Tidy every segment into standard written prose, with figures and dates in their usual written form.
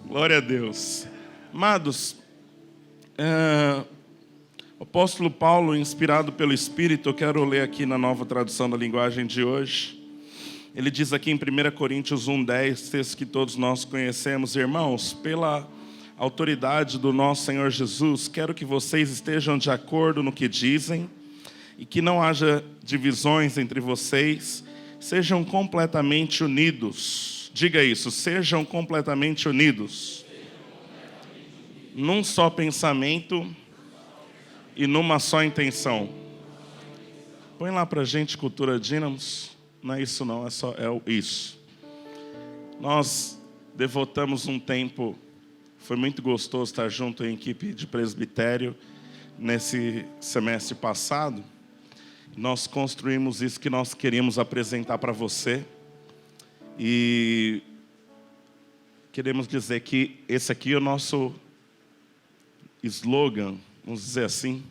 Glória a Deus. Amados, o apóstolo Paulo, inspirado pelo Espírito, eu quero ler aqui na nova tradução da linguagem de hoje. Ele diz aqui em 1 Coríntios 1:10, texto que todos nós conhecemos: irmãos, pela autoridade do nosso Senhor Jesus, quero que vocês estejam de acordo no que dizem e que não haja divisões entre vocês, sejam completamente unidos. Diga isso, sejam completamente unidos. Num só pensamento e numa só intenção. Põe lá pra gente Cultura Dínamos. Não é isso não, isso. Nós devotamos um tempo, foi muito gostoso estar junto em equipe de presbitério nesse semestre passado. Nós construímos isso que nós queríamos apresentar para você. E queremos dizer que esse aqui é o nosso slogan, vamos dizer assim,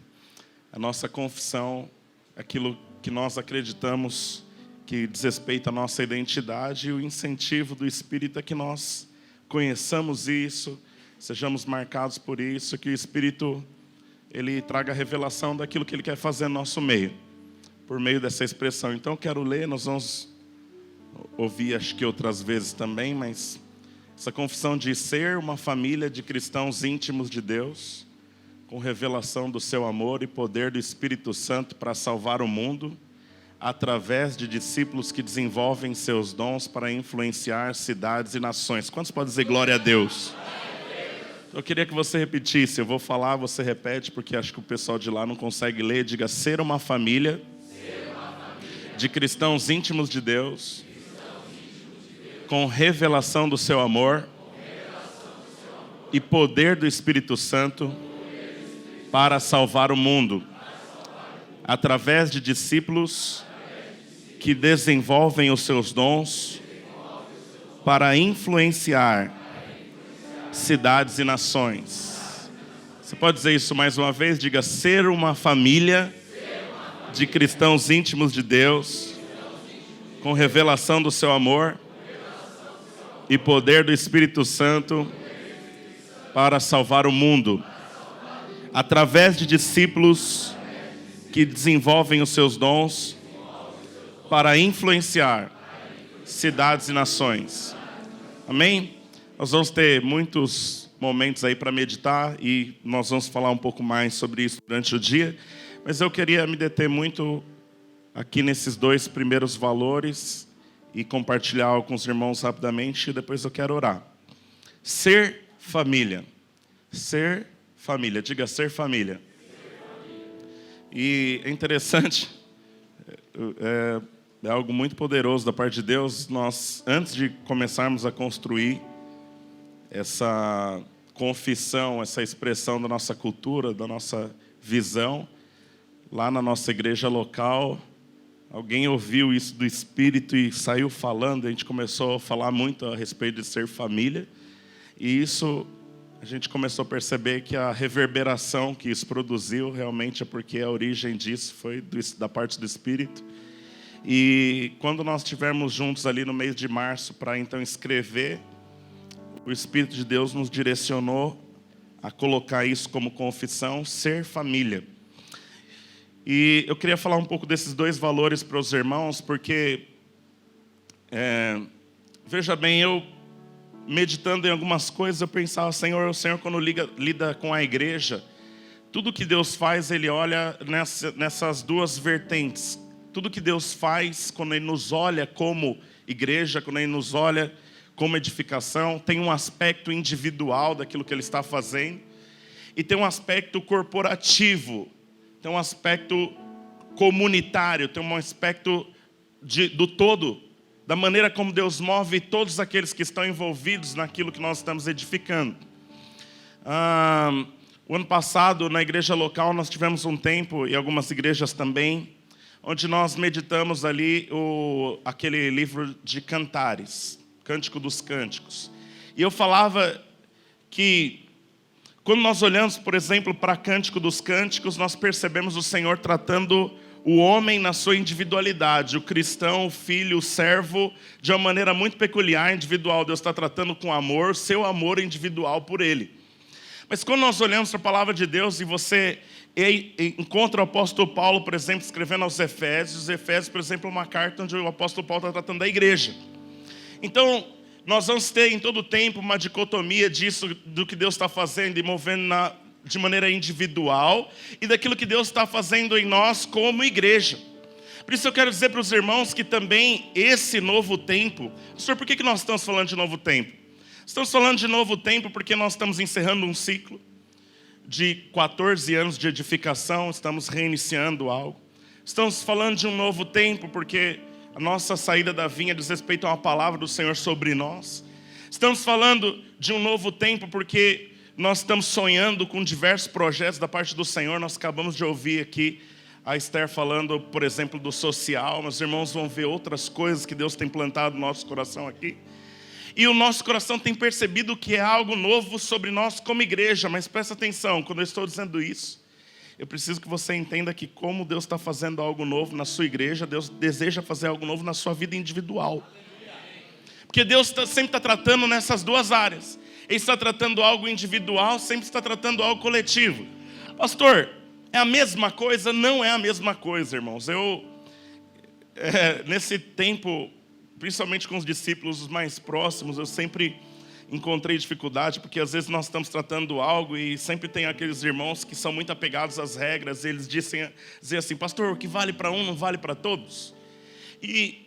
a nossa confissão, aquilo que nós acreditamos que diz respeito à nossa identidade, e o incentivo do Espírito é que nós conheçamos isso, sejamos marcados por isso, que o Espírito ele traga a revelação daquilo que Ele quer fazer no nosso meio, por meio dessa expressão. Então eu quero ler, nós vamos ouvir acho que outras vezes também, mas essa confissão de ser uma família de cristãos íntimos de Deus, com revelação do seu amor e poder do Espírito Santo para salvar o mundo, através de discípulos que desenvolvem seus dons para influenciar cidades e nações. Quantos podem dizer glória a Deus? Eu queria que você repetisse, eu vou falar, você repete, porque acho que o pessoal de lá não consegue ler. Diga: ser uma família de cristãos íntimos de Deus, com revelação do seu amor e poder do Espírito Santo para salvar o mundo, através de discípulos que desenvolvem os seus dons para influenciar cidades e nações. Você pode dizer isso mais uma vez? Diga: ser uma família de cristãos íntimos de Deus, com revelação do seu amor e poder do Espírito Santo para salvar o mundo, através de discípulos que desenvolvem os seus dons para influenciar cidades e nações. Amém? Nós vamos ter muitos momentos aí para meditar e nós vamos falar um pouco mais sobre isso durante o dia, mas eu queria me deter muito aqui nesses dois primeiros valores e compartilhar com os irmãos rapidamente, e depois eu quero orar. Ser família. Ser família. Diga: ser família. E é interessante, é algo muito poderoso da parte de Deus. Nós, antes de começarmos a construir essa confissão, essa expressão da nossa cultura, da nossa visão, lá na nossa igreja local, alguém ouviu isso do Espírito e saiu falando. A gente começou a falar muito a respeito de ser família, e isso a gente começou a perceber que a reverberação que isso produziu realmente é porque a origem disso foi da parte do Espírito. E quando nós estivermos juntos ali no mês de março para então escrever, o Espírito de Deus nos direcionou a colocar isso como confissão: ser família. E eu queria falar um pouco desses dois valores para os irmãos, porque, veja bem, eu meditando em algumas coisas, eu pensava: o Senhor quando lida com a igreja, tudo que Deus faz, Ele olha nessas duas vertentes. Tudo que Deus faz, quando Ele nos olha como igreja, quando Ele nos olha como edificação, tem um aspecto individual daquilo que Ele está fazendo, e tem um aspecto corporativo, tem um aspecto comunitário, tem um aspecto do todo, da maneira como Deus move todos aqueles que estão envolvidos naquilo que nós estamos edificando. O ano passado, na igreja local, nós tivemos um tempo, e algumas igrejas também, onde nós meditamos ali aquele livro de Cantares, Cântico dos Cânticos. E eu falava que, quando nós olhamos, por exemplo, para Cântico dos Cânticos, nós percebemos o Senhor tratando o homem na sua individualidade, o cristão, o filho, o servo, de uma maneira muito peculiar, individual. Deus está tratando com amor, seu amor individual por ele. Mas quando nós olhamos para a palavra de Deus e você encontra o apóstolo Paulo, por exemplo, escrevendo aos Efésios. Os Efésios, por exemplo, é uma carta onde o apóstolo Paulo está tratando da igreja. Então, nós vamos ter em todo o tempo uma dicotomia disso, do que Deus está fazendo e movendo de maneira individual, e daquilo que Deus está fazendo em nós como igreja. Por isso eu quero dizer para os irmãos que também esse novo tempo... Pastor, por que nós estamos falando de novo tempo? Estamos falando de novo tempo porque nós estamos encerrando um ciclo de 14 anos de edificação, estamos reiniciando algo. Estamos falando de um novo tempo porque a nossa saída da vinha diz respeito a uma palavra do Senhor sobre nós. Estamos falando de um novo tempo porque nós estamos sonhando com diversos projetos da parte do Senhor. Nós acabamos de ouvir aqui a Esther falando, por exemplo, do social. Meus irmãos vão ver outras coisas que Deus tem plantado no nosso coração aqui. E o nosso coração tem percebido que é algo novo sobre nós como igreja. Mas presta atenção, quando eu estou dizendo isso, eu preciso que você entenda que como Deus está fazendo algo novo na sua igreja, Deus deseja fazer algo novo na sua vida individual. Porque Deus sempre está tratando nessas duas áreas. Ele está tratando algo individual, sempre está tratando algo coletivo. Pastor, é a mesma coisa? Não é a mesma coisa, irmãos. Nesse tempo, principalmente com os discípulos os mais próximos, eu sempre encontrei dificuldade, porque às vezes nós estamos tratando algo e sempre tem aqueles irmãos que são muito apegados às regras. E eles dizem assim: pastor, o que vale para um não vale para todos. E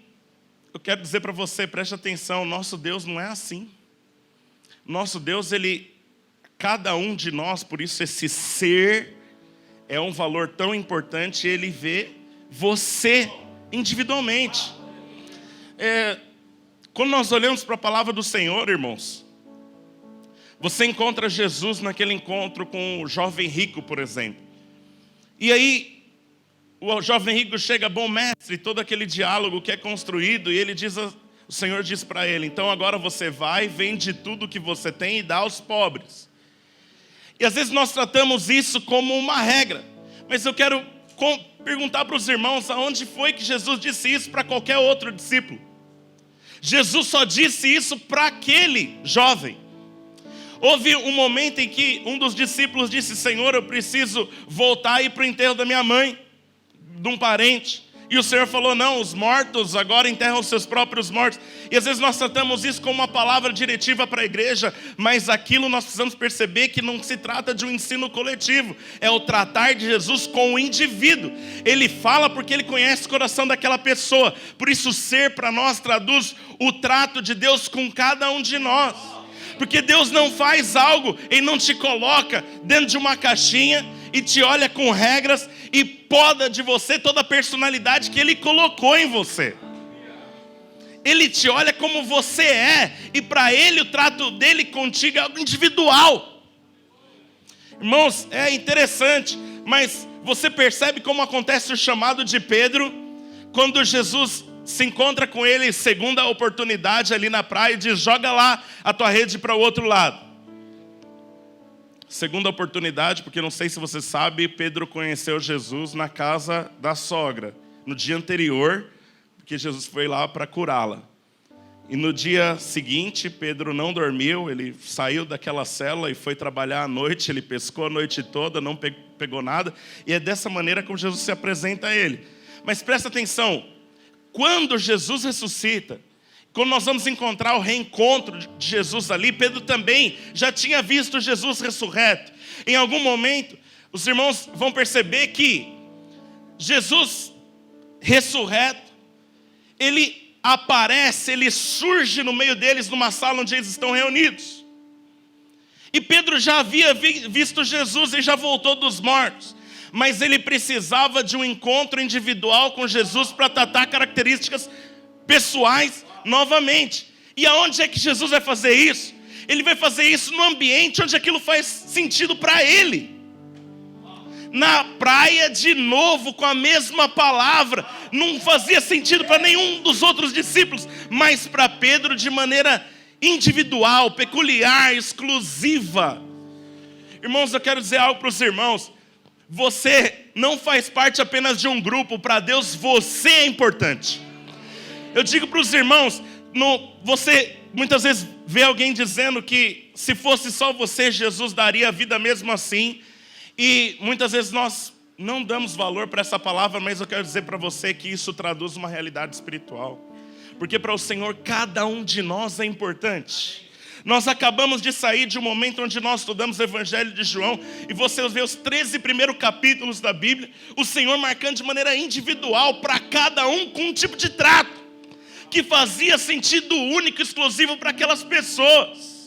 eu quero dizer para você, preste atenção, nosso Deus não é assim. Nosso Deus, cada um de nós, por isso esse ser é um valor tão importante, ele vê você individualmente. Quando nós olhamos para a palavra do Senhor, irmãos, você encontra Jesus naquele encontro com o jovem rico, por exemplo. E aí, o jovem rico chega: bom mestre, todo aquele diálogo que é construído, e ele diz... O Senhor diz para ele: então agora você vai, vende tudo que você tem e dá aos pobres. E às vezes nós tratamos isso como uma regra. Mas eu quero perguntar para os irmãos, aonde foi que Jesus disse isso para qualquer outro discípulo? Jesus só disse isso para aquele jovem. Houve um momento em que um dos discípulos disse: Senhor, eu preciso voltar e ir para o enterro da minha mãe, de um parente. E o Senhor falou: não, os mortos agora enterram os seus próprios mortos. E às vezes nós tratamos isso como uma palavra diretiva para a igreja, mas aquilo nós precisamos perceber que não se trata de um ensino coletivo. É o tratar de Jesus com o indivíduo. Ele fala porque ele conhece o coração daquela pessoa. Por isso ser para nós traduz o trato de Deus com cada um de nós. Porque Deus não faz algo, Ele não te coloca dentro de uma caixinha e te olha com regras e poda de você toda a personalidade que Ele colocou em você. Ele te olha como você é, e para Ele o trato dele contigo é algo individual. Irmãos, é interessante, mas você percebe como acontece o chamado de Pedro, quando Jesus se encontra com ele, segunda oportunidade ali na praia, e diz: joga lá a tua rede para o outro lado. Segunda oportunidade, porque não sei se você sabe, Pedro conheceu Jesus na casa da sogra, no dia anterior, porque Jesus foi lá para curá-la. E no dia seguinte, Pedro não dormiu, ele saiu daquela cela e foi trabalhar à noite, ele pescou a noite toda, não pegou nada, e é dessa maneira como Jesus se apresenta a ele. Mas presta atenção, quando Jesus ressuscita, quando nós vamos encontrar o reencontro de Jesus ali, Pedro também já tinha visto Jesus ressurreto. Em algum momento, os irmãos vão perceber que Jesus ressurreto, ele aparece, ele surge no meio deles, numa sala onde eles estão reunidos. E Pedro já havia visto Jesus e já voltou dos mortos. Mas ele precisava de um encontro individual com Jesus para tratar características pessoais novamente. E aonde é que Jesus vai fazer isso? Ele vai fazer isso no ambiente onde aquilo faz sentido para ele. Na praia de novo, com a mesma palavra. Não fazia sentido para nenhum dos outros discípulos, mas para Pedro de maneira individual, peculiar, exclusiva. Irmãos, eu quero dizer algo para os irmãos. Você não faz parte apenas de um grupo. Para Deus, você é importante. Eu digo para os irmãos, você muitas vezes vê alguém dizendo que se fosse só você, Jesus daria a vida mesmo assim. E muitas vezes nós não damos valor para essa palavra, mas eu quero dizer para você que isso traduz uma realidade espiritual. Porque para o Senhor, cada um de nós é importante. Nós acabamos de sair de um momento onde nós estudamos o Evangelho de João, e você vê os 13 primeiros capítulos da Bíblia, o Senhor marcando de maneira individual para cada um com um tipo de trato, que fazia sentido único, exclusivo para aquelas pessoas.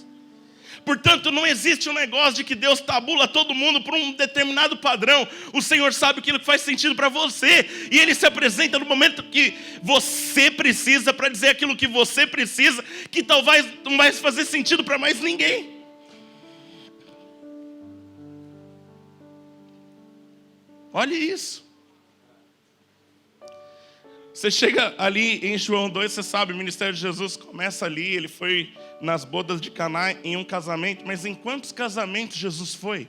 Portanto, não existe um negócio de que Deus tabula todo mundo por um determinado padrão. O Senhor sabe aquilo que faz sentido para você, e Ele se apresenta no momento que você precisa, para dizer aquilo que você precisa, que talvez não vai fazer sentido para mais ninguém. Olhe isso. Você chega ali em João 2, você sabe, o ministério de Jesus começa ali. Ele foi nas bodas de Caná em um casamento. Mas em quantos casamentos Jesus foi?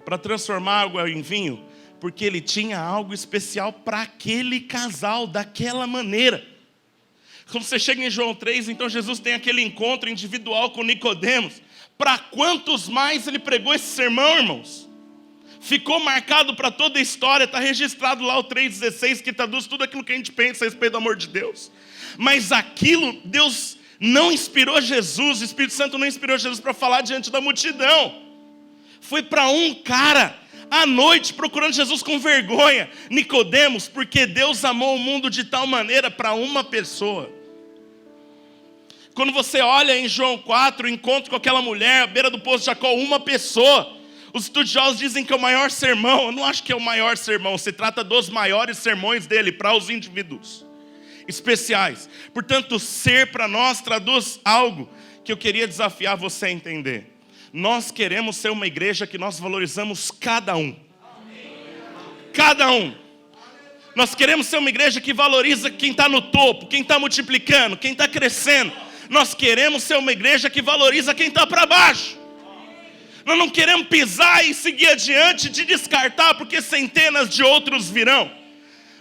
Para transformar água em vinho? Porque ele tinha algo especial para aquele casal, daquela maneira. Quando você chega em João 3, então Jesus tem aquele encontro individual com Nicodemos. Para quantos mais ele pregou esse sermão, irmãos? Ficou marcado para toda a história, está registrado lá o 3,16, que traduz tudo aquilo que a gente pensa a respeito do amor de Deus. Mas aquilo, Deus não inspirou Jesus, o Espírito Santo não inspirou Jesus para falar diante da multidão. Foi para um cara, à noite, procurando Jesus com vergonha, Nicodemos, porque Deus amou o mundo de tal maneira para uma pessoa. Quando você olha em João 4, o encontro com aquela mulher à beira do poço de Jacó, uma pessoa. Os estudiosos dizem que é o maior sermão. Eu não acho que é o maior sermão. Se trata dos maiores sermões dele para os indivíduos especiais. Portanto, ser para nós traduz algo que eu queria desafiar você a entender. Nós queremos ser uma igreja que nós valorizamos cada um. Cada um. Nós queremos ser uma igreja que valoriza quem está no topo, quem está multiplicando, quem está crescendo. Nós queremos ser uma igreja que valoriza quem está para baixo. Nós não queremos pisar e seguir adiante de descartar, porque centenas de outros virão.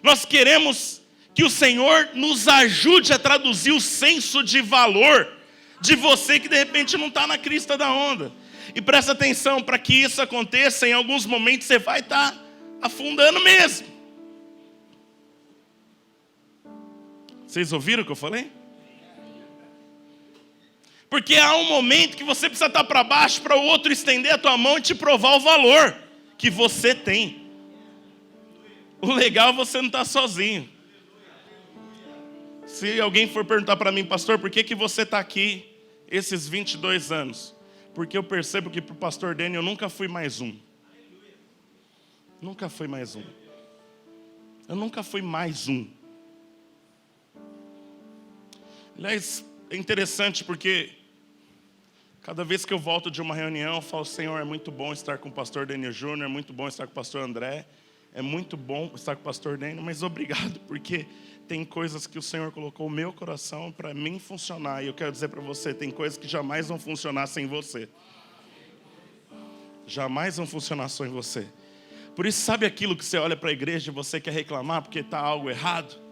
Nós queremos que o Senhor nos ajude a traduzir o senso de valor de você que de repente não está na crista da onda. E presta atenção, para que isso aconteça, em alguns momentos você vai estar afundando mesmo. Vocês ouviram o que eu falei? Porque há um momento que você precisa estar para baixo para o outro estender a tua mão e te provar o valor que você tem. O legal é você não estar sozinho. Se alguém for perguntar para mim, pastor, por que você está aqui esses 22 anos? Porque eu percebo que para o pastor Daniel eu nunca fui mais um. Nunca fui mais um. Eu nunca fui mais um. Aliás, é interessante porque cada vez que eu volto de uma reunião, eu falo, Senhor, é muito bom estar com o pastor Daniel Júnior, é muito bom estar com o pastor André, é muito bom estar com o pastor Daniel, mas obrigado, porque tem coisas que o Senhor colocou no meu coração para mim funcionar. E eu quero dizer para você, tem coisas que jamais vão funcionar sem você. Jamais vão funcionar sem você. Por isso, sabe aquilo que você olha para a igreja e você quer reclamar porque está algo errado?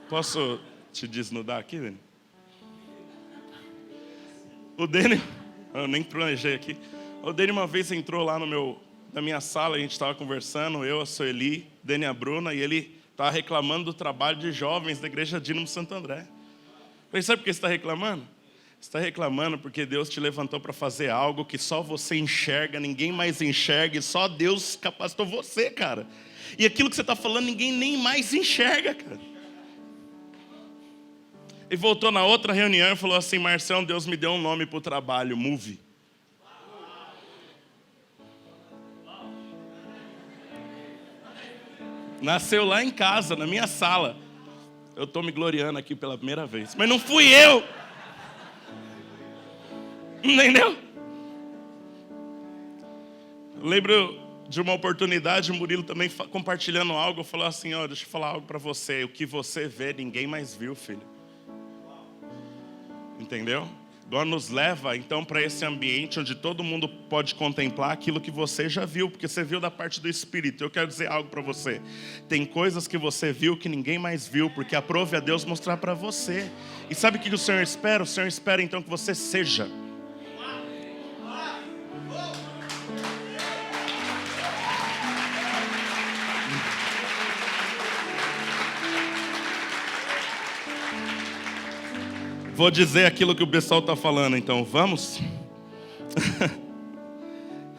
Posso te desnudar aqui, Daniel? O Daniel, eu nem planejei aqui. O Daniel uma vez entrou lá na minha sala, a gente estava conversando, eu, a Sueli, Daniel e a Bruna, e ele estava reclamando do trabalho de jovens da igreja Dínamo Santo André. Eu falei, sabe por que você está reclamando? Você está reclamando porque Deus te levantou para fazer algo que só você enxerga, ninguém mais enxerga, e só Deus capacitou você, cara. E aquilo que você está falando, ninguém nem mais enxerga, cara. E voltou na outra reunião e falou assim, Marcelo, Deus me deu um nome para o trabalho, Move. Nasceu lá em casa, na minha sala. Eu estou me gloriando aqui pela primeira vez. Mas não fui eu. Entendeu? Eu lembro de uma oportunidade, o Murilo também compartilhando algo, falou assim, ó, deixa eu falar algo para você. O que você vê, ninguém mais viu, filho. Entendeu? Agora nos leva então para esse ambiente onde todo mundo pode contemplar aquilo que você já viu, porque você viu da parte do Espírito. Eu quero dizer algo para você. Tem coisas que você viu que ninguém mais viu, porque aprove a Deus mostrar para você. E sabe o que o Senhor espera? O Senhor espera então que você seja. Vou dizer aquilo que o pessoal está falando, então vamos?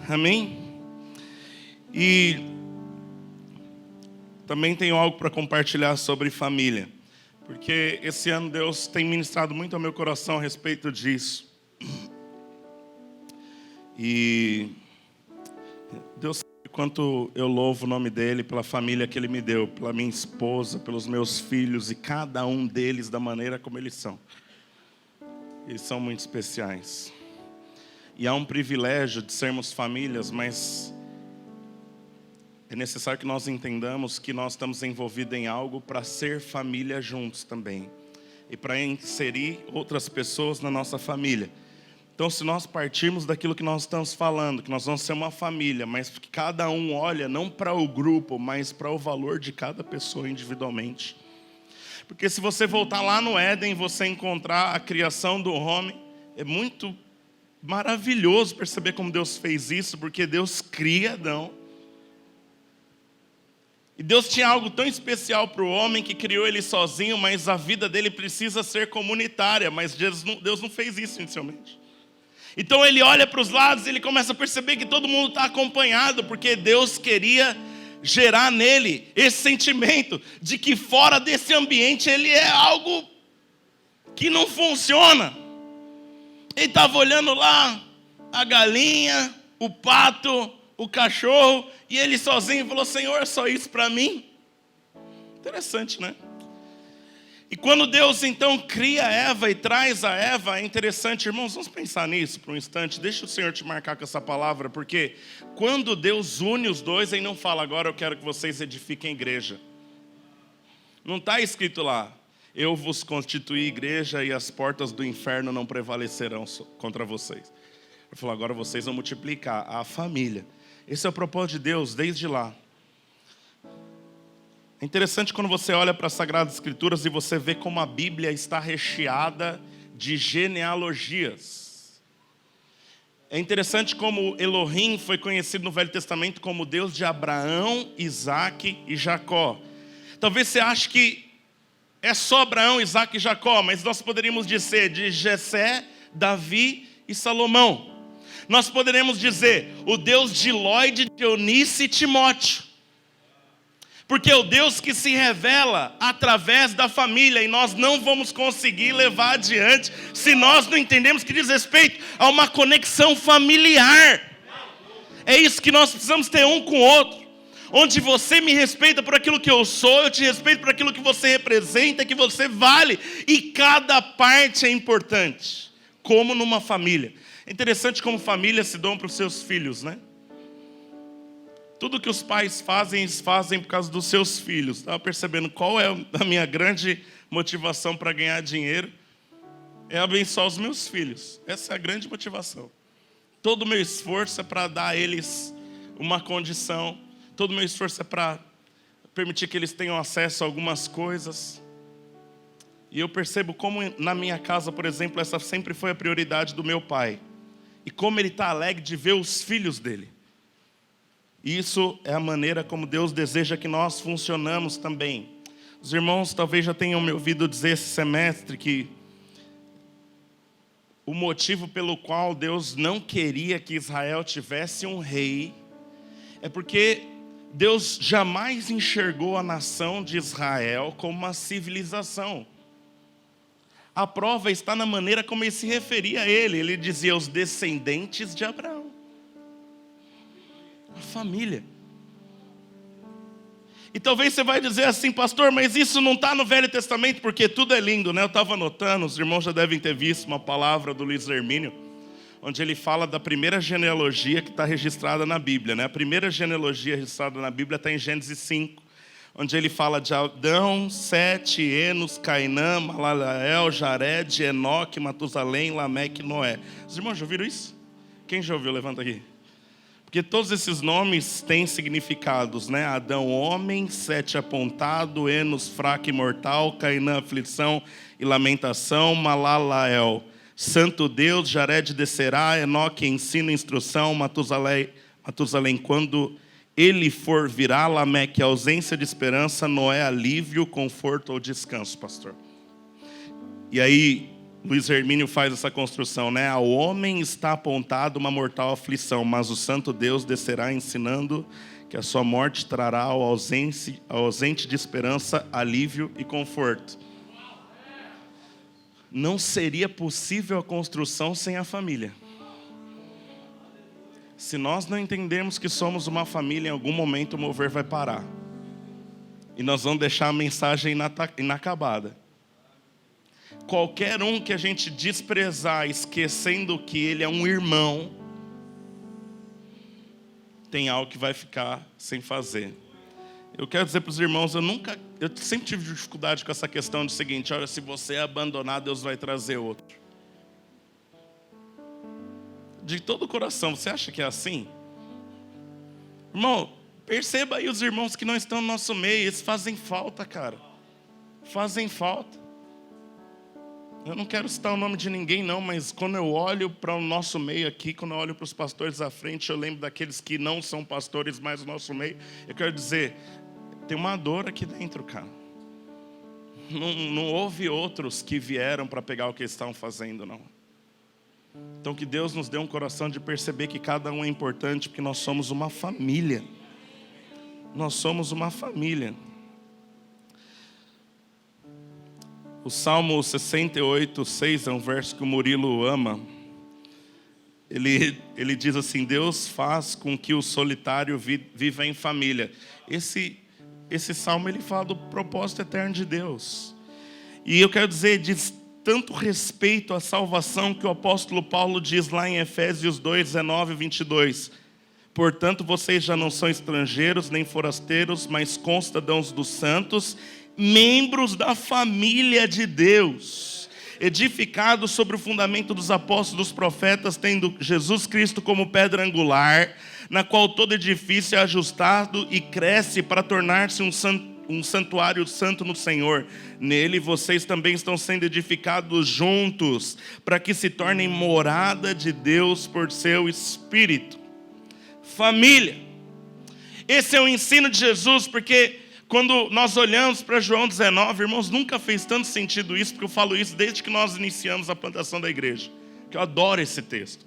Amém? E também tenho algo para compartilhar sobre família, porque esse ano Deus tem ministrado muito ao meu coração a respeito disso. E Deus sabe quanto eu louvo o nome dEle pela família que Ele me deu, pela minha esposa, pelos meus filhos e cada um deles da maneira como eles são. Eles são muito especiais. E há um privilégio de sermos famílias, mas é necessário que nós entendamos que nós estamos envolvidos em algo para ser família juntos também. E para inserir outras pessoas na nossa família. Então, se nós partirmos daquilo que nós estamos falando, que nós vamos ser uma família, mas que cada um olha não para o grupo, mas para o valor de cada pessoa individualmente. Porque se você voltar lá no Éden, você encontrar a criação do homem, é muito maravilhoso perceber como Deus fez isso, porque Deus cria Adão. E Deus tinha algo tão especial para o homem que criou ele sozinho, mas a vida dele precisa ser comunitária, mas Deus não fez isso inicialmente. Então ele olha para os lados e ele começa a perceber que todo mundo está acompanhado, porque Deus queria gerar nele esse sentimento de que fora desse ambiente ele é algo que não funciona. Ele estava olhando lá a galinha, o pato, o cachorro, e ele sozinho falou: Senhor, é só isso para mim? Interessante, né? E quando Deus então cria Eva e traz a Eva, é interessante, irmãos, vamos pensar nisso por um instante. Deixa o Senhor te marcar com essa palavra, porque quando Deus une os dois, Ele não fala: agora eu quero que vocês edifiquem igreja. Não está escrito lá: eu vos constituí igreja e as portas do inferno não prevalecerão contra vocês. Ele falou: agora vocês vão multiplicar a família. Esse é o propósito de Deus desde lá. É interessante quando você olha para as Sagradas Escrituras e você vê como a Bíblia está recheada de genealogias. É interessante como Elohim foi conhecido no Velho Testamento como Deus de Abraão, Isaque e Jacó. Talvez você ache que é só Abraão, Isaque e Jacó, mas nós poderíamos dizer de Jessé, Davi e Salomão. Nós poderíamos dizer o Deus de Ló, de Eunice e Timóteo. Porque é o Deus que se revela através da família, e nós não vamos conseguir levar adiante se nós não entendemos que diz respeito a uma conexão familiar. É isso que nós precisamos ter um com o outro, onde você me respeita por aquilo que eu sou, eu te respeito por aquilo que você representa, que você vale, e cada parte é importante, como numa família. É interessante como famílias se dão para os seus filhos, né? Tudo que os pais fazem, eles fazem por causa dos seus filhos. Estava percebendo qual é a minha grande motivação para ganhar dinheiro? É abençoar os meus filhos. Essa é a grande motivação. Todo o meu esforço é para dar a eles uma condição. Todo o meu esforço é para permitir que eles tenham acesso a algumas coisas. E eu percebo como na minha casa, por exemplo, essa sempre foi a prioridade do meu pai. E como ele está alegre de ver os filhos dele. Isso é a maneira como Deus deseja que nós funcionamos também. Os irmãos talvez já tenham me ouvido dizer esse semestre que o motivo pelo qual Deus não queria que Israel tivesse um rei é porque Deus jamais enxergou a nação de Israel como uma civilização. A prova está na maneira como ele se referia a ele. Ele dizia os descendentes de Abraão. A família. E talvez você vai dizer assim: pastor, mas isso não está no Velho Testamento, porque tudo é lindo, né? Eu estava anotando, os irmãos já devem ter visto uma palavra do Luiz Hermínio, onde ele fala da primeira genealogia que está registrada na Bíblia, né? A primeira genealogia registrada na Bíblia está em Gênesis 5, onde ele fala de Adão, Sete, Enos, Cainã, Malalael, Jared, Enoque, Matusalém, Lameque e Noé. Os irmãos já ouviram isso? Quem já ouviu? Levanta aqui. Porque todos esses nomes têm significados, né? Adão, homem, Sete, apontado, Enos, fraco e mortal, Cainã, aflição e lamentação, Malalael, santo Deus, Jared, descerá, Enoque, ensino e instrução, Matusalém, quando ele for, virá, Lameque, ausência de esperança, Noé, alívio, conforto ou descanso, pastor. E aí, Luiz Hermínio faz essa construção, né? Ao homem está apontado uma mortal aflição, mas o santo Deus descerá ensinando que a sua morte trará ao ausente de esperança, alívio e conforto. Não seria possível a construção sem a família. Se nós não entendermos que somos uma família, em algum momento o mover vai parar. E nós vamos deixar a mensagem inacabada. Qualquer um que a gente desprezar, esquecendo que ele é um irmão, tem algo que vai ficar sem fazer. Eu quero dizer para os irmãos, eu sempre tive dificuldade com essa questão do seguinte: olha, se você abandonar, Deus vai trazer outro. De todo o coração, você acha que é assim? Irmão, perceba aí os irmãos que não estão no nosso meio, eles fazem falta, cara. Fazem falta. Eu não quero citar o nome de ninguém não, mas quando eu olho para o nosso meio aqui, quando eu olho para os pastores à frente, eu lembro daqueles que não são pastores mais no nosso meio. Eu quero dizer, tem uma dor aqui dentro, cara. Não houve outros que vieram para pegar o que eles estavam fazendo, não. Então que Deus nos dê um coração de perceber que cada um é importante, porque nós somos uma família. Nós somos uma família. O Salmo 68, 6 é um verso que o Murilo ama. Ele diz assim: Deus faz com que o solitário viva em família. Esse salmo ele fala do propósito eterno de Deus. E eu quero dizer, diz tanto respeito à salvação que o apóstolo Paulo diz lá em Efésios 2, 19 e 22. Portanto, vocês já não são estrangeiros nem forasteiros, mas concidadãos dos santos, membros da família de Deus, edificados sobre o fundamento dos apóstolos e dos profetas, tendo Jesus Cristo como pedra angular, na qual todo edifício é ajustado e cresce para tornar-se um santuário santo no Senhor. Nele vocês também estão sendo edificados juntos, para que se tornem morada de Deus por seu Espírito. Família. Esse é o ensino de Jesus, porque quando nós olhamos para João 19, irmãos, nunca fez tanto sentido isso, porque eu falo isso desde que nós iniciamos a plantação da igreja, que eu adoro esse texto.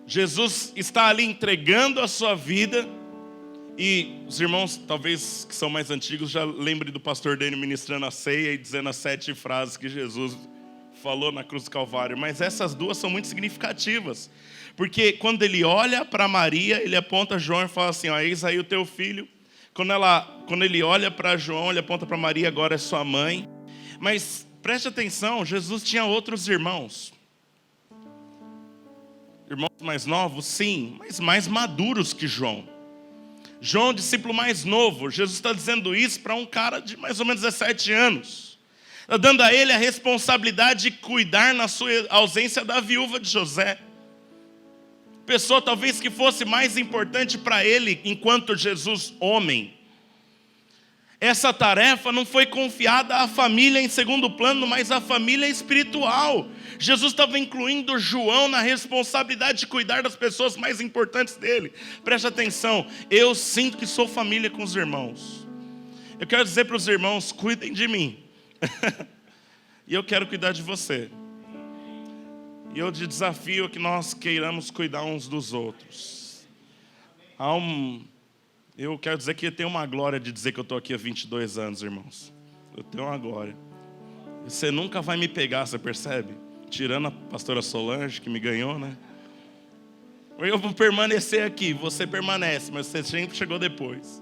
Jesus está ali entregando a sua vida, e os irmãos, talvez que são mais antigos, já lembrem do pastor Dênio ministrando a ceia e dizendo as 7 frases que Jesus falou na cruz do Calvário, mas essas duas são muito significativas, porque quando ele olha para Maria, ele aponta João e fala assim: ó, eis aí o teu filho. Quando ele olha para João, ele aponta para Maria, agora é sua mãe. Mas preste atenção, Jesus tinha outros irmãos. Irmãos mais novos, sim, mas mais maduros que João. João, discípulo mais novo. Jesus está dizendo isso para um cara de mais ou menos 17 anos. Está dando a ele a responsabilidade de cuidar na sua ausência da viúva de José. Pessoa talvez que fosse mais importante para ele enquanto Jesus homem. Essa tarefa não foi confiada à família em segundo plano, mas à família espiritual. Jesus estava incluindo João na responsabilidade de cuidar das pessoas mais importantes dele. Preste atenção, eu sinto que sou família com os irmãos. Eu quero dizer para os irmãos, cuidem de mim. E eu quero cuidar de você. E eu te desafio a que nós queiramos cuidar uns dos outros. Eu quero dizer que eu tenho uma glória de dizer que eu estou aqui há 22 anos, irmãos. Eu tenho uma glória. Você nunca vai me pegar, você percebe? Tirando a pastora Solange, que me ganhou, né? Eu vou permanecer aqui, você permanece, mas você sempre chegou depois.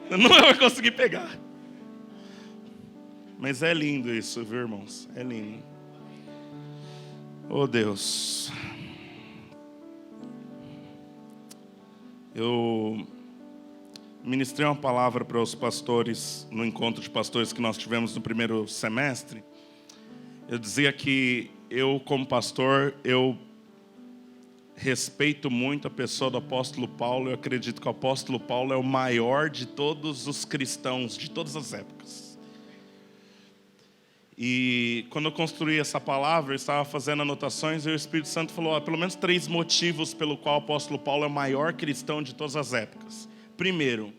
Você não vai conseguir pegar. Mas é lindo isso, viu, irmãos? É lindo. Oh, Deus. Eu ministrei uma palavra para os pastores no encontro de pastores que nós tivemos no primeiro semestre. Eu dizia que eu, como pastor, eu respeito muito a pessoa do apóstolo Paulo. Eu acredito que o apóstolo Paulo é o maior de todos os cristãos, de todas as épocas. E quando eu construí essa palavra, eu estava fazendo anotações e o Espírito Santo falou, pelo menos 3 motivos pelo qual o apóstolo Paulo é o maior cristão de todas as épocas. Primeiro,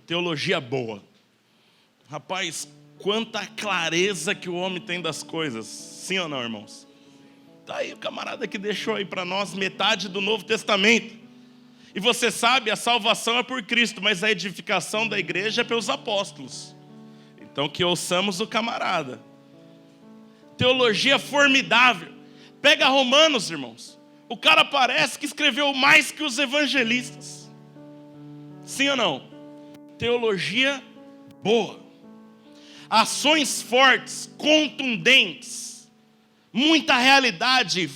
teologia boa. Rapaz, quanta clareza que o homem tem das coisas. Sim ou não, irmãos? Tá aí o camarada que deixou aí para nós metade do Novo Testamento. E você sabe, a salvação é por Cristo, mas a edificação da igreja é pelos apóstolos. Então que ouçamos o camarada. Teologia formidável. Pega Romanos, irmãos. O cara parece que escreveu mais que os evangelistas. Sim ou não? Teologia boa. Ações fortes, contundentes. Muita realidade,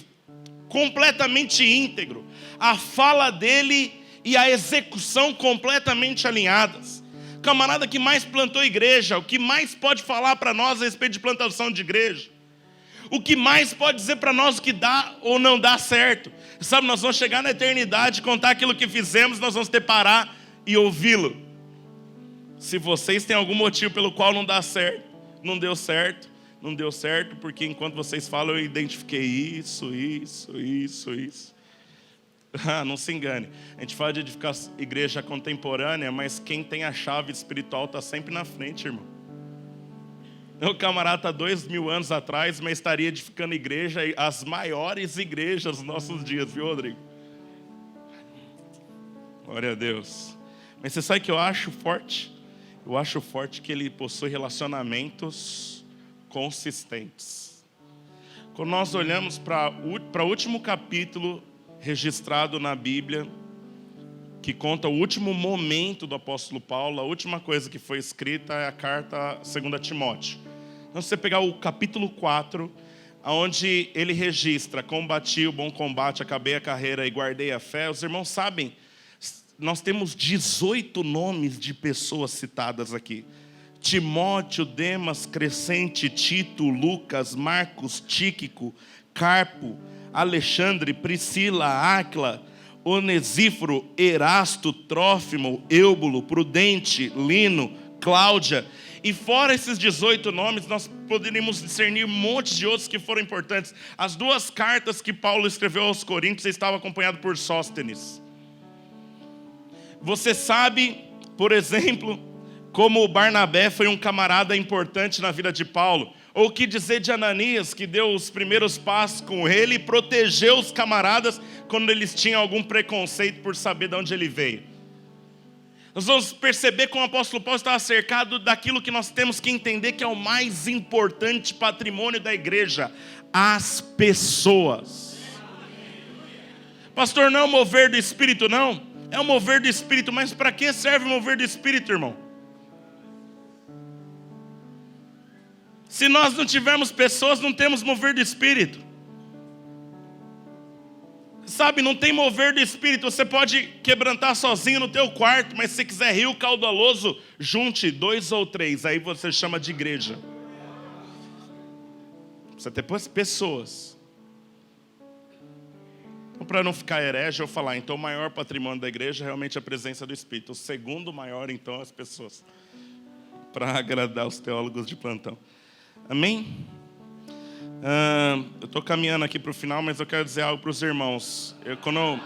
completamente íntegro. A fala dele e a execução completamente alinhadas. Camarada que mais plantou igreja, o que mais pode falar para nós a respeito de plantação de igreja? O que mais pode dizer para nós o que dá ou não dá certo? Sabe, nós vamos chegar na eternidade, contar aquilo que fizemos, nós vamos ter que parar e ouvi-lo. Se vocês têm algum motivo pelo qual não dá certo, não deu certo, porque enquanto vocês falam eu identifiquei isso. Não se engane, a gente fala de edificar igreja contemporânea, mas quem tem a chave espiritual está sempre na frente, irmão. O camarada está 2000 anos atrás, mas estaria edificando igreja, as maiores igrejas dos nossos dias, viu, Rodrigo? Glória a Deus. Mas você sabe o que eu acho forte? Eu acho forte que ele possui relacionamentos consistentes. Quando nós olhamos para o último capítulo registrado na Bíblia, que conta o último momento do apóstolo Paulo, a última coisa que foi escrita é a carta 2 Timóteo. Então, se você pegar o capítulo 4, onde ele registra, combati o bom combate, acabei a carreira e guardei a fé, os irmãos sabem, nós temos 18 nomes de pessoas citadas aqui. Timóteo, Demas, Crescente, Tito, Lucas, Marcos, Tíquico, Carpo, Alexandre, Priscila, Áquila, Onesíforo, Erasto, Trófimo, Eubulo, Prudente, Lino, Cláudia. E fora esses 18 nomes, nós poderíamos discernir um monte de outros que foram importantes. As 2 cartas que Paulo escreveu aos Coríntios estavam acompanhadas por Sóstenes. Você sabe, por exemplo, como Barnabé foi um camarada importante na vida de Paulo. Ou o que dizer de Ananias, que deu os primeiros passos com ele e protegeu os camaradas quando eles tinham algum preconceito por saber de onde ele veio. Nós vamos perceber como o apóstolo Paulo estava cercado daquilo que nós temos que entender que é o mais importante patrimônio da igreja: as pessoas. Pastor, não é o mover do Espírito, não. É o mover do Espírito, mas para que serve o mover do Espírito, irmão? Se nós não tivermos pessoas, não temos mover do Espírito. Sabe, não tem mover do Espírito. Você pode quebrantar sozinho no teu quarto, mas se quiser rio caudaloso, junte 2 ou 3, aí você chama de igreja. Precisa ter pessoas. Então, para não ficar herege, eu vou falar, então o maior patrimônio da igreja é realmente a presença do Espírito. O segundo maior, então, as pessoas. Para agradar os teólogos de plantão. Amém? Eu estou caminhando aqui para o final, mas eu quero dizer algo para os irmãos. Quando eu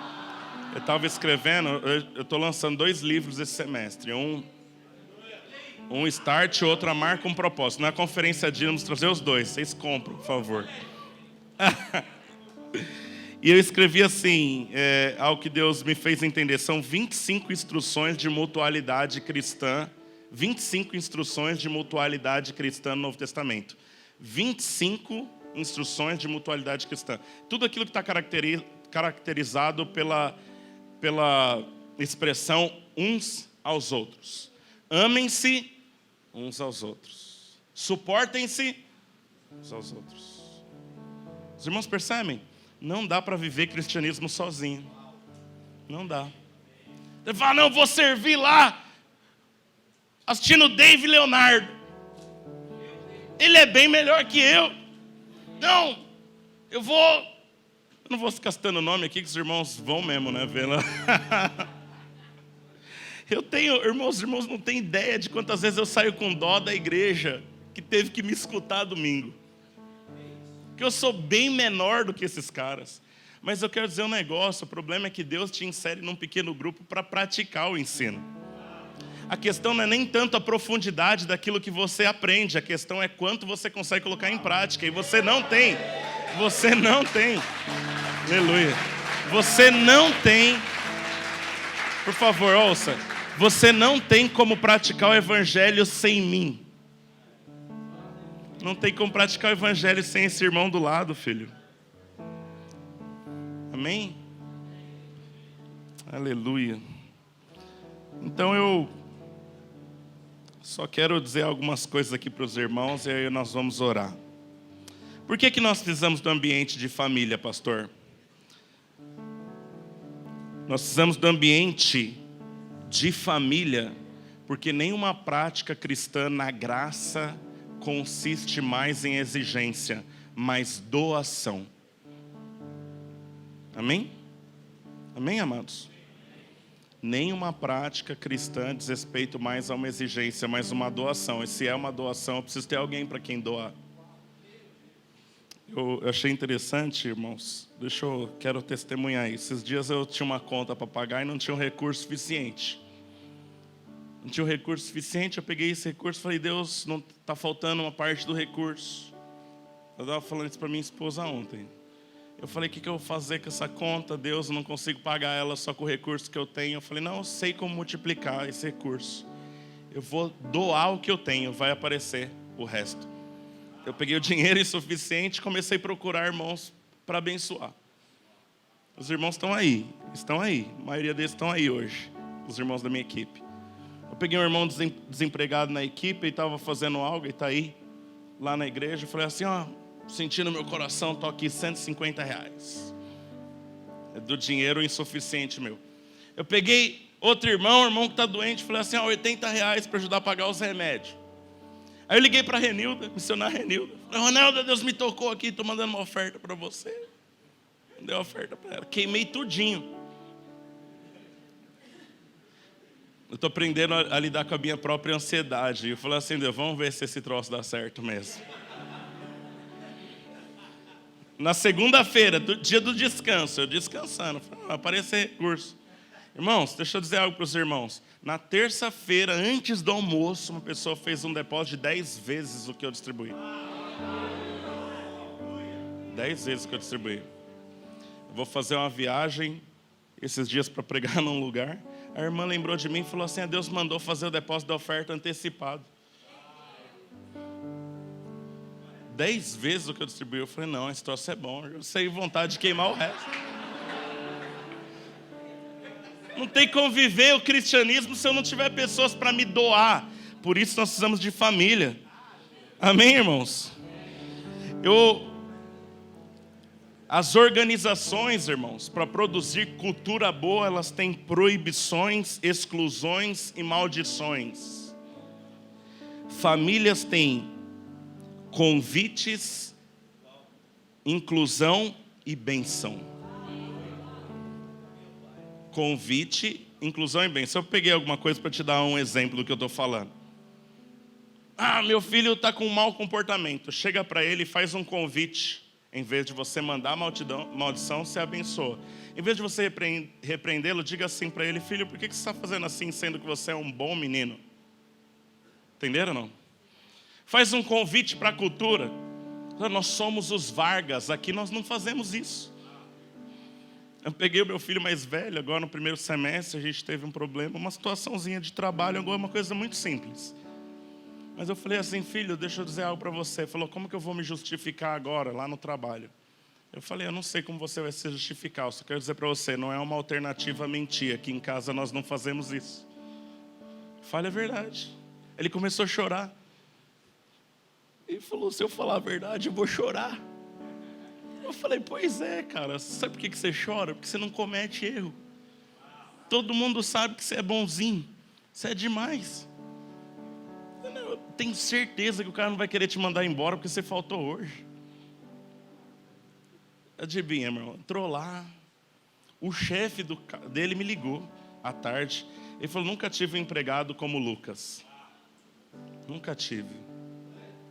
estava escrevendo, eu estou lançando 2 livros esse semestre. Um Start e outro A Marca um Propósito. Na conferência de vamos trazer os 2. Vocês compram, por favor. E eu escrevi assim, algo que Deus me fez entender. São 25 instruções de mutualidade cristã. 25 instruções de mutualidade cristã no Novo Testamento. 25 instruções de mutualidade cristã. Tudo aquilo que está caracterizado pela expressão uns aos outros. Amem-se uns aos outros. Suportem-se uns aos outros. Os irmãos percebem? Não dá para viver cristianismo sozinho. Não dá. Você fala, não, vou servir lá, assistindo o Dave Leonardo. Ele é bem melhor que eu. Não, eu não vou ficar citando o nome aqui, que os irmãos vão mesmo, né, vendo? Irmãos, os irmãos não têm ideia de quantas vezes eu saio com dó da igreja que teve que me escutar domingo. Que eu sou bem menor do que esses caras. Mas eu quero dizer um negócio, o problema é que Deus te insere num pequeno grupo para praticar o ensino. A questão não é nem tanto a profundidade daquilo que você aprende, a questão é quanto você consegue colocar em prática. E você não tem. Aleluia. Você não tem. Por favor, ouça. Você não tem como praticar o evangelho sem mim. Não tem como praticar o evangelho sem esse irmão do lado, filho. Amém? Aleluia. Então eu só quero dizer algumas coisas aqui para os irmãos e aí nós vamos orar. Por que nós precisamos do ambiente de família, pastor? Nós precisamos do ambiente de família, porque nenhuma prática cristã na graça consiste mais em exigência, mas doação. Amém? Amém, amados? Nenhuma prática cristã diz respeito mais a uma exigência, mas uma doação. E se é uma doação, eu preciso ter alguém para quem doar. Eu achei interessante, irmãos. Quero testemunhar isso. Esses dias eu tinha uma conta para pagar e não tinha um recurso suficiente. Não tinha um recurso suficiente, eu peguei esse recurso e falei, Deus, não está faltando uma parte do recurso. Eu estava falando isso para minha esposa ontem. Eu falei, o que eu vou fazer com essa conta? Deus, eu não consigo pagar ela só com o recurso que eu tenho. Eu falei, não, eu sei como multiplicar esse recurso. Eu vou doar o que eu tenho, vai aparecer o resto. Eu peguei o dinheiro insuficiente e comecei a procurar irmãos para abençoar. Os irmãos estão aí. A maioria deles estão aí hoje, os irmãos da minha equipe. Eu peguei um irmão desempregado na equipe e estava fazendo algo e está aí, lá na igreja. Eu falei assim, senti no meu coração, estou aqui R$150. É do dinheiro insuficiente meu. Eu peguei outro irmão que está doente, falei assim, R$80 para ajudar a pagar os remédios. Aí eu liguei para a Renilda, missionária Renilda. Falei, Ronaldo, Deus me tocou aqui, estou mandando uma oferta para você. Dei uma oferta para ela, queimei tudinho. Eu estou aprendendo a lidar com a minha própria ansiedade. Eu falei assim, Deus, vamos ver se esse troço dá certo mesmo. Na segunda-feira, dia do descanso, eu descansando, vai aparecer recurso. Irmãos, deixa eu dizer algo para os irmãos. Na terça-feira, antes do almoço, uma pessoa fez um depósito de 10 vezes o que eu distribuí. 10 vezes o que eu distribuí. Eu vou fazer uma viagem esses dias para pregar num lugar. A irmã lembrou de mim e falou assim, Deus mandou fazer o depósito da oferta antecipado. 10 vezes o que eu distribuí. Eu falei, não, esse troço é bom. Eu sei vontade de queimar o resto. Não tem como viver o cristianismo se eu não tiver pessoas para me doar. Por isso nós precisamos de família. Amém, irmãos? As organizações, irmãos, para produzir cultura boa, elas têm proibições, exclusões e maldições. Famílias têm convites, inclusão e benção. Convite, inclusão e benção. Eu peguei alguma coisa para te dar um exemplo do que eu estou falando. Meu filho está com um mau comportamento. Chega para ele e faz um convite. Em vez de você mandar maldição, você abençoa. Em vez de você repreendê-lo, diga assim para ele, filho, por que você está fazendo assim, sendo que você é um bom menino? Entenderam ou não? Faz um convite para a cultura. Nós somos os Vargas, aqui nós não fazemos isso. Eu peguei o meu filho mais velho, agora no primeiro semestre, a gente teve um problema, uma situaçãozinha de trabalho, agora uma coisa muito simples. Mas eu falei assim, filho, deixa eu dizer algo para você. Ele falou, como que eu vou me justificar agora, lá no trabalho? Eu falei, eu não sei como você vai se justificar, eu só quero dizer para você, não é uma alternativa a mentir, aqui em casa nós não fazemos isso. Fale a verdade. Ele começou a chorar. Ele falou, se eu falar a verdade, eu vou chorar. Eu falei, pois é, cara, sabe por que você chora? Porque você não comete erro. Todo mundo sabe que você é bonzinho. Você é demais. Eu tenho certeza que o cara não vai querer te mandar embora porque você faltou hoje. Adivinha, meu irmão? Entrou lá. O chefe dele me ligou à tarde. Ele falou, nunca tive um empregado como o Lucas. Nunca tive.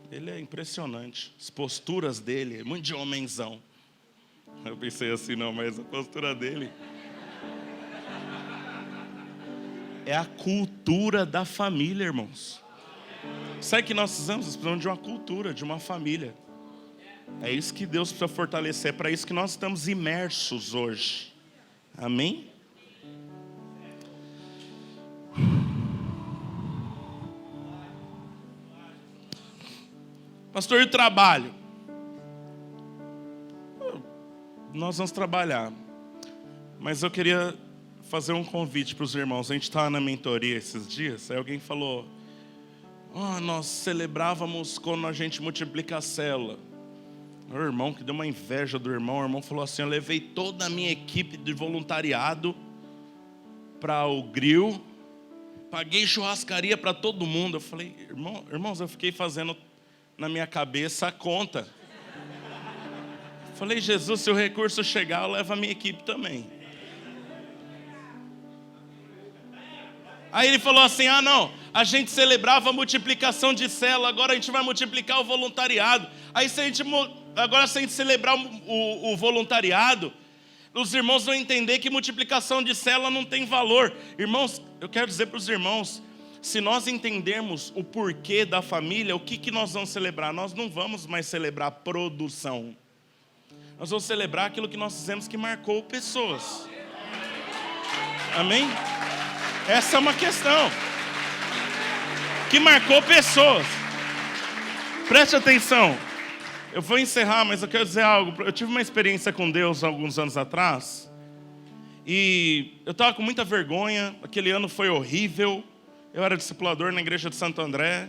Ele é impressionante. As posturas dele, muito de homenzão. Eu pensei assim, não, mas a postura dele é a cultura da família, irmãos. Sabe o que nós precisamos? Nós precisamos de uma cultura, de uma família. É isso que Deus precisa fortalecer. É para isso que nós estamos imersos hoje. Amém? Pastor, e o trabalho? Nós vamos trabalhar. Mas eu queria fazer um convite para os irmãos. A gente estava na mentoria esses dias. Aí alguém falou, nós celebrávamos quando a gente multiplica a célula. O irmão, que deu uma inveja do irmão. O irmão falou assim, eu levei toda a minha equipe de voluntariado para o grill. Paguei churrascaria para todo mundo. Eu falei, irmãos, eu fiquei fazendo na minha cabeça a conta. Falei, Jesus, se o recurso chegar, eu levo a minha equipe também. Aí ele falou assim, não, a gente celebrava a multiplicação de célula, agora a gente vai multiplicar o voluntariado. Aí se a gente celebrar o voluntariado, os irmãos vão entender que multiplicação de célula não tem valor. Irmãos, eu quero dizer para os irmãos, se nós entendermos o porquê da família, o que nós vamos celebrar? Nós não vamos mais celebrar produção. Nós vamos celebrar aquilo que nós fizemos que marcou pessoas. Amém? Essa é uma questão que marcou pessoas. Preste atenção. Eu vou encerrar, mas eu quero dizer algo. Eu tive uma experiência com Deus alguns anos atrás. E eu estava com muita vergonha. Aquele ano foi horrível. Eu era discipulador na igreja de Santo André.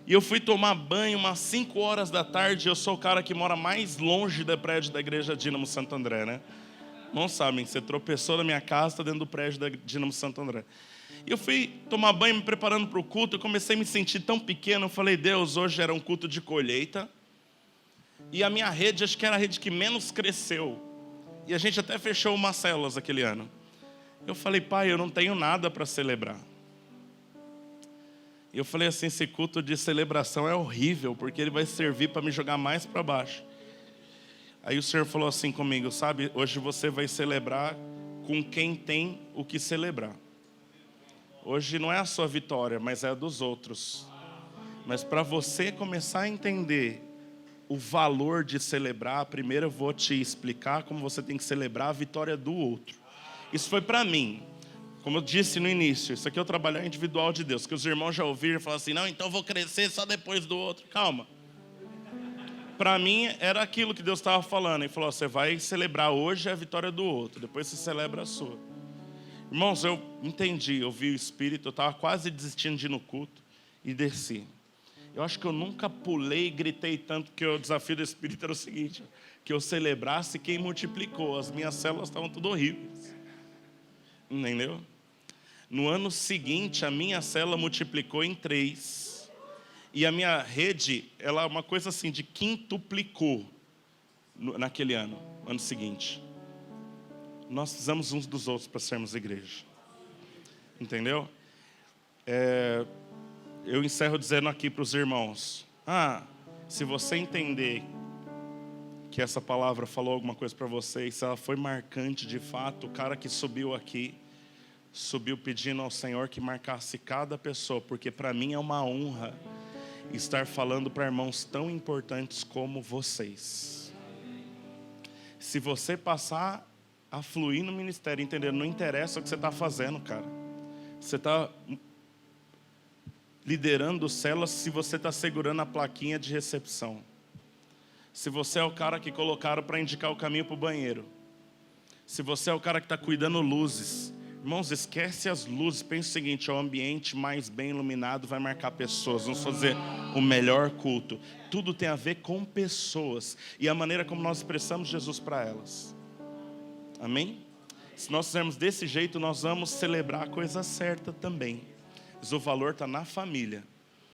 E eu fui tomar banho umas 5 horas da tarde. Eu sou o cara que mora mais longe do prédio da igreja Dínamo Santo André, né? Não sabem, você tropeçou na minha casa, está dentro do prédio da Dínamo Santo André. E eu fui tomar banho, me preparando para o culto. Eu comecei a me sentir tão pequeno. Eu falei, Deus, hoje era um culto de colheita. E a minha rede, acho que era a rede que menos cresceu. E a gente até fechou umas células aquele ano. Eu falei, pai, eu não tenho nada para celebrar. E eu falei assim, esse culto de celebração é horrível, porque ele vai servir para me jogar mais para baixo. Aí o Senhor falou assim comigo, sabe, hoje você vai celebrar com quem tem o que celebrar. Hoje não é a sua vitória, mas é a dos outros. Mas para você começar a entender o valor de celebrar, primeiro eu vou te explicar como você tem que celebrar a vitória do outro. Isso foi para mim. Como eu disse no início, isso aqui é o trabalho individual de Deus. Que os irmãos já ouviram e falaram assim, não, então eu vou crescer só depois do outro. Calma. Para mim era aquilo que Deus estava falando. Ele falou, você vai celebrar hoje a vitória do outro, depois você celebra a sua. Irmãos, eu entendi, eu vi o Espírito, eu estava quase desistindo de ir no culto e desci. Eu acho que eu nunca pulei e gritei tanto, porque o desafio do Espírito era o seguinte, que eu celebrasse quem multiplicou. As minhas células estavam tudo horríveis. Entendeu? No ano seguinte, a minha célula multiplicou em 3. E a minha rede, ela é uma coisa assim, de quintuplicou naquele ano seguinte. Nós precisamos uns dos outros para sermos igreja. Entendeu? Eu encerro dizendo aqui para os irmãos, se você entender que essa palavra falou alguma coisa para vocês, se ela foi marcante de fato, o cara que subiu aqui, subiu pedindo ao Senhor que marcasse cada pessoa, porque para mim é uma honra estar falando para irmãos tão importantes como vocês. Se você passar a fluir no ministério, entendeu? Não interessa o que você está fazendo, cara. Você está liderando células se você está segurando a plaquinha de recepção. Se você é o cara que colocaram para indicar o caminho para o banheiro. Se você é o cara que está cuidando luzes. Irmãos, esquece as luzes. Pensa o seguinte, o ambiente mais bem iluminado vai marcar pessoas. Vamos fazer o melhor culto. Tudo tem a ver com pessoas. E a maneira como nós expressamos Jesus para elas. Amém? Se nós fizermos desse jeito, nós vamos celebrar a coisa certa também. Mas o valor está na família.